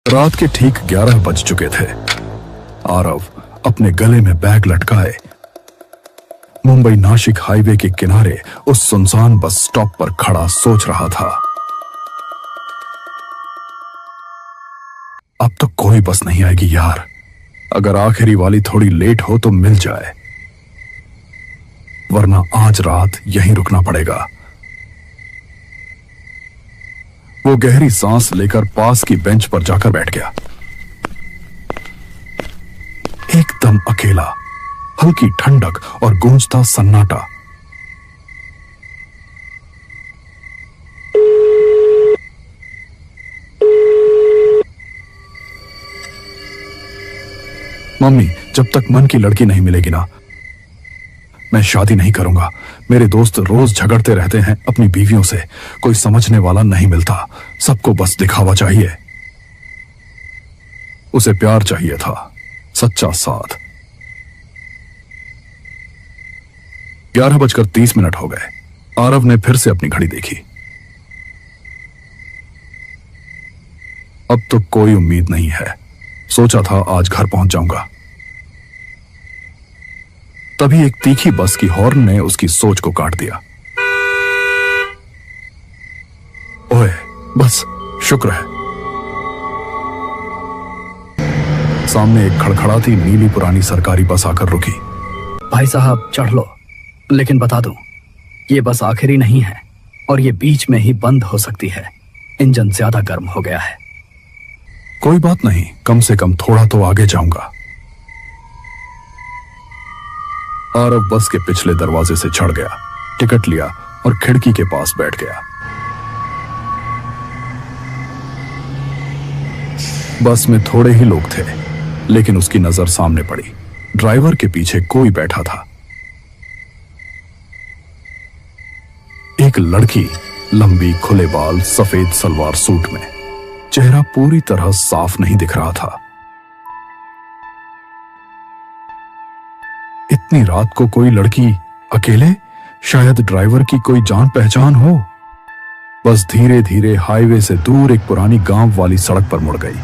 रात के ठीक 11 बज चुके थे। आरव अपने गले में बैग लटकाए मुंबई नासिक हाईवे के किनारे उस सुनसान बस स्टॉप पर खड़ा सोच रहा था। अब तो कोई बस नहीं आएगी यार। अगर आखिरी वाली थोड़ी लेट हो तो मिल जाए, वरना आज रात यहीं रुकना पड़ेगा। वो गहरी सांस लेकर पास की बेंच पर जाकर बैठ गया। एकदम अकेला, हल्की ठंडक और गूंजता सन्नाटा। मम्मी, जब तक मन की लड़की नहीं मिलेगी ना, मैं शादी नहीं करूंगा। मेरे दोस्त रोज झगड़ते रहते हैं अपनी बीवियों से, कोई समझने वाला नहीं मिलता। सबको बस दिखावा चाहिए। उसे प्यार चाहिए था, सच्चा साथ। 11:30 हो गए। आरव ने फिर से अपनी घड़ी देखी। अब तो कोई उम्मीद नहीं है। सोचा था आज घर पहुंच जाऊंगा, तभी एक तीखी बस की हॉर्न ने उसकी सोच को काट दिया। ओए, बस शुक्र है। सामने एक खड़खड़ाती नीली पुरानी सरकारी बस आकर रुकी। भाई साहब चढ़ लो, लेकिन बता दूं, ये बस आखिरी नहीं है और ये बीच में ही बंद हो सकती है। इंजन ज्यादा गर्म हो गया है। कोई बात नहीं, कम से कम थोड़ा तो आगे जाऊंगा। आरव बस के पिछले दरवाजे से चढ़ गया, टिकट लिया और खिड़की के पास बैठ गया। बस में थोड़े ही लोग थे, लेकिन उसकी नजर सामने पड़ी। ड्राइवर के पीछे कोई बैठा था। एक लड़की, लंबी खुले बाल, सफेद सलवार सूट में। चेहरा पूरी तरह साफ नहीं दिख रहा था। इतनी रात को कोई लड़की अकेले? शायद ड्राइवर की कोई जान पहचान हो। बस धीरे धीरे हाईवे से दूर एक पुरानी गांव वाली सड़क पर मुड़ गई।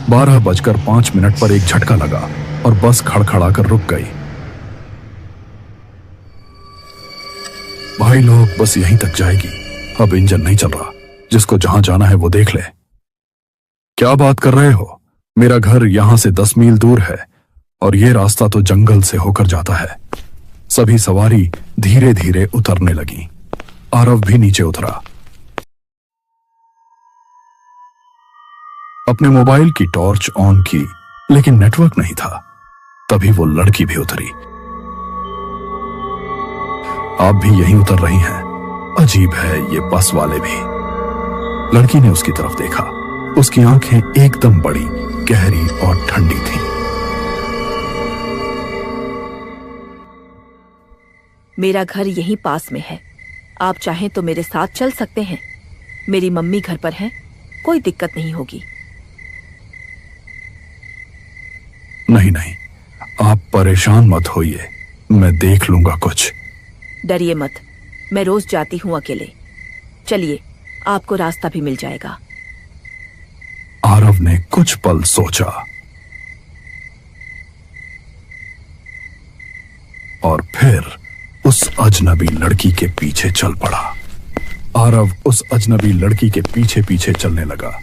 12:05 पर एक झटका लगा और बस खड़खड़ाकर रुक गई। भाई लोग, बस यहीं तक जाएगी। अब इंजन नहीं चल रहा। जिसको जहां जाना है वो देख ले। क्या बात कर रहे हो? मेरा घर यहां से 10 मील दूर है और ये रास्ता तो जंगल से होकर जाता है। सभी सवारी धीरे धीरे उतरने लगी। आरव भी नीचे उतरा। अपने मोबाइल की टॉर्च ऑन की, लेकिन नेटवर्क नहीं था। तभी वो लड़की भी उतरी। आप भी यहीं उतर रही हैं? अजीब है, ये बस वाले भी। लड़की ने उसकी तरफ देखा। उसकी आंखें एकदम बड़ी, गहरी और ठंडी थीं। मेरा घर यहीं पास में है। आप चाहें तो मेरे साथ चल सकते हैं। मेरी मम्मी घर पर हैं, कोई दिक्कत नहीं होगी। नहीं नहीं, आप परेशान मत होइए, मैं देख लूंगा कुछ। डरिए मत, मैं रोज जाती हूँ अकेले। चलिए, आपको रास्ता भी मिल जाएगा। आरव ने कुछ पल सोचा और फिर उस अजनबी लड़की के पीछे चल पड़ा। आरव उस अजनबी लड़की के पीछे पीछे चलने लगा।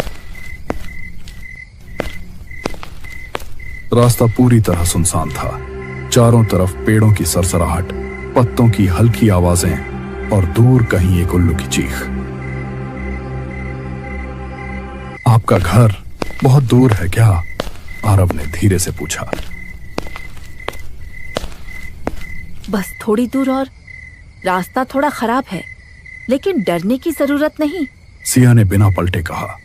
रास्ता पूरी तरह सुनसान था। चारों तरफ पेड़ों की सरसराहट, पत्तों की हल्की आवाजें और दूर कहीं एक उल्लू की चीख। आपका घर बहुत दूर है क्या? आरव ने धीरे से पूछा। बस थोड़ी दूर और। रास्ता थोड़ा खराब है, लेकिन डरने की जरूरत नहीं। सिया ने बिना पलटे कहा।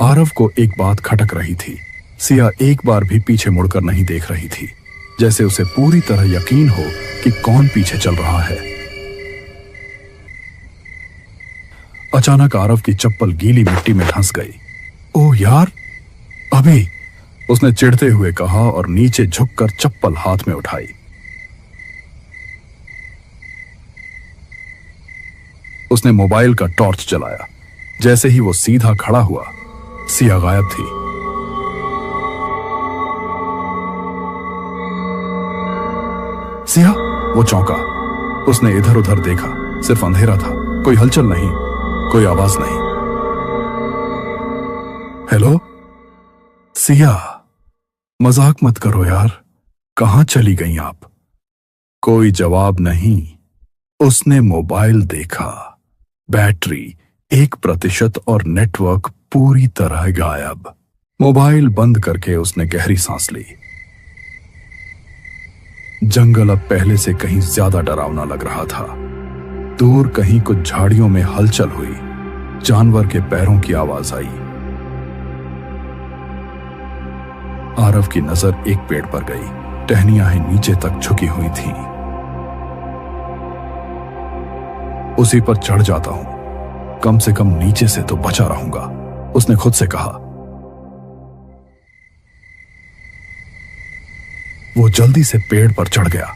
आरव को एक बात खटक रही थी। सिया एक बार भी पीछे मुड़कर नहीं देख रही थी, जैसे उसे पूरी तरह यकीन हो कि कौन पीछे चल रहा है। अचानक आरव की चप्पल गीली मिट्टी में धंस गई। ओह यार, अभी! उसने चिढ़ते हुए कहा और नीचे झुककर चप्पल हाथ में उठाई। उसने मोबाइल का टॉर्च जलाया। जैसे ही वो सीधा खड़ा हुआ, सिया गायब थी। सिया! वो चौंका। उसने इधर उधर देखा, सिर्फ अंधेरा था, कोई हलचल नहीं, कोई आवाज नहीं। हेलो सिया, मजाक मत करो यार, कहां चली गई आप? कोई जवाब नहीं। उसने मोबाइल देखा, बैटरी 1% और नेटवर्क पूरी तरह गायब। मोबाइल बंद करके उसने गहरी सांस ली। जंगल अब पहले से कहीं ज्यादा डरावना लग रहा था। दूर कहीं कुछ झाड़ियों में हलचल हुई, जानवर के पैरों की आवाज आई। आरव की नजर एक पेड़ पर गई, टहनियां ही नीचे तक झुकी हुई थीं। उसी पर चढ़ जाता हूं, कम से कम नीचे से तो बचा रहूंगा, उसने खुद से कहा। वो जल्दी से पेड़ पर चढ़ गया,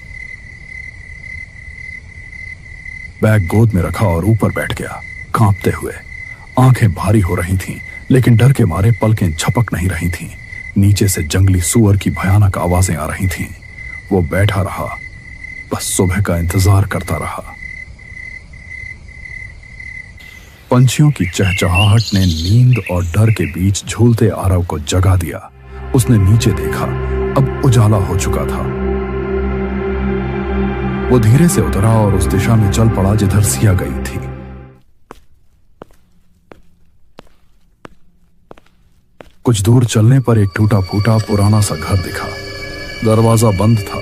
बैग गोद में रखा और ऊपर बैठ गया, कांपते हुए। आंखें भारी हो रही थीं, लेकिन डर के मारे पलकें झपक नहीं रही थीं। नीचे से जंगली सूअर की भयानक आवाजें आ रही थीं। वो बैठा रहा, बस सुबह का इंतजार करता रहा। पंछियों की चहचहाहट ने नींद और डर के बीच झूलते आरव को जगा दिया। उसने नीचे देखा, अब उजाला हो चुका था। वो धीरे से उतरा और उस दिशा में चल पड़ा जिधर सिया गई थी। कुछ दूर चलने पर एक टूटा फूटा पुराना सा घर दिखा। दरवाजा बंद था,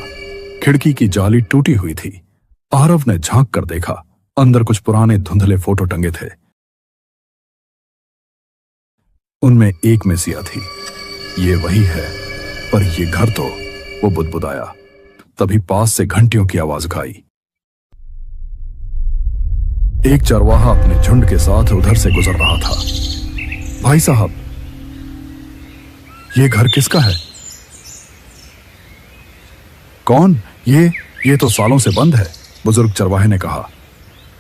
खिड़की की जाली टूटी हुई थी। आरव ने झांक कर देखा, अंदर कुछ पुराने धुंधले फोटो टंगे थे। उनमें एक में सिया थी। ये वही है, पर ये घर तो, वो बुदबुदाया। तभी पास से घंटियों की आवाज आई। एक चरवाहा अपने झुंड के साथ उधर से गुजर रहा था। भाई साहब, ये घर किसका है? कौन? ये तो सालों से बंद है, बुजुर्ग चरवाहे ने कहा।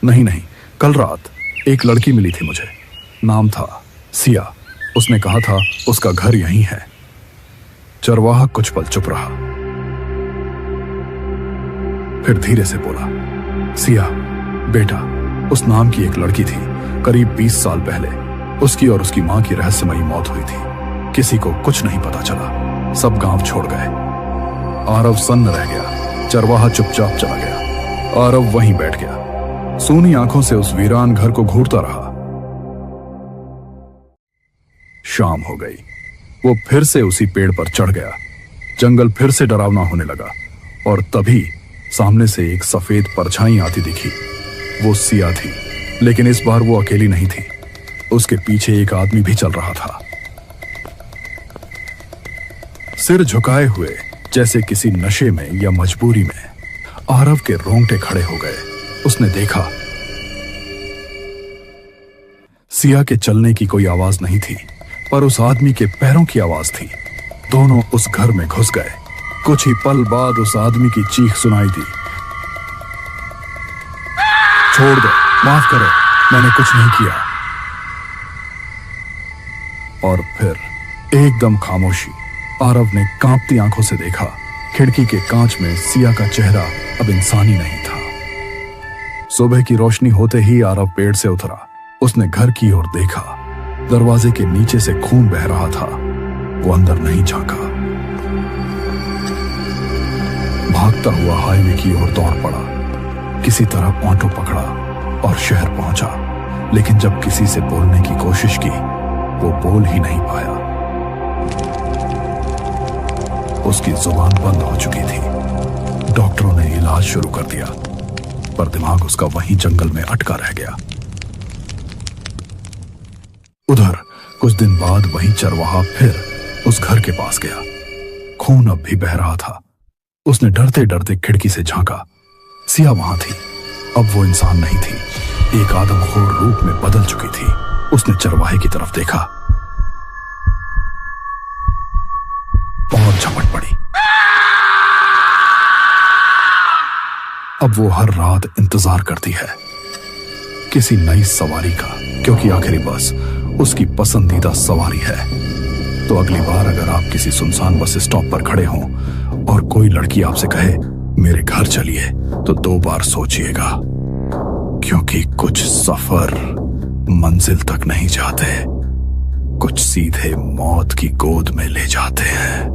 नहीं नहीं, कल रात एक लड़की मिली थी मुझे, नाम था सिया। उसने कहा था उसका घर यहीं है। चरवाहा कुछ पल चुप रहा, फिर धीरे से बोला, सिया बेटा, उस नाम की एक लड़की थी, करीब 20 साल पहले। उसकी और उसकी मां की रहस्यमयी मौत हुई थी। किसी को कुछ नहीं पता चला, सब गांव छोड़ गए। आरव सन्न रह गया, चरवाहा चुपचाप चला गया। आरव वहीं बैठ गया, सूनी आंखों से उस वीरान घर को घूरता रहा। शाम हो गई। वो फिर से उसी पेड़ पर चढ़ गया। जंगल फिर से डरावना होने लगा और तभी सामने से एक सफेद परछाई आती दिखी। वो सिया थी, लेकिन इस बार वो अकेली नहीं थी। उसके पीछे एक आदमी भी चल रहा था, सिर झुकाए हुए, जैसे किसी नशे में या मजबूरी में। आरव के रोंगटे खड़े हो गए। उसने देखा, सिया के चलने की कोई आवाज नहीं थी, पर उस आदमी के पैरों की आवाज थी। दोनों उस घर में घुस गए। कुछ ही पल बाद उस आदमी की चीख सुनाई दी, छोड़ दो, माफ करो, मैंने कुछ नहीं किया। और फिर एकदम खामोशी। आरव ने कांपती आंखों से देखा, खिड़की के कांच में सिया का चेहरा अब इंसानी नहीं था। सुबह की रोशनी होते ही आरव पेड़ से उतरा। उसने घर की ओर देखा। दरवाजे के नीचे से खून बह रहा था। वो अंदर नहीं झांका। भागता हुआ हाईवे की ओर दौड़ पड़ा। किसी तरह ऑटो पकड़ा और शहर पहुंचा, लेकिन जब किसी से बोलने की कोशिश की, वो बोल ही नहीं पाया। उसकी जुबान बंद हो चुकी थी। डॉक्टरों ने इलाज शुरू कर दिया, पर दिमाग उसका वहीं जंगल में अटका रह गया। उधर कुछ दिन बाद वही चरवाहा फिर उस घर के पास गया। खून अब भी बह रहा था। उसने डरते डरते खिड़की से झांका। सिया वहां थी। अब वो इंसान नहीं थी, एक आदमखोर रूप में बदल चुकी थी। उसने चरवाहे की तरफ देखा और झपट पड़ी। अब वो हर रात इंतजार करती है किसी नई सवारी का, क्योंकि आखिरी बस उसकी पसंदीदा सवारी है। तो अगली बार अगर आप किसी सुनसान बस स्टॉप पर खड़े हों और कोई लड़की आपसे कहे, मेरे घर चलिए तो 2 बार सोचिएगा, क्योंकि कुछ सफर मंजिल तक नहीं जाते, कुछ सीधे मौत की गोद में ले जाते हैं।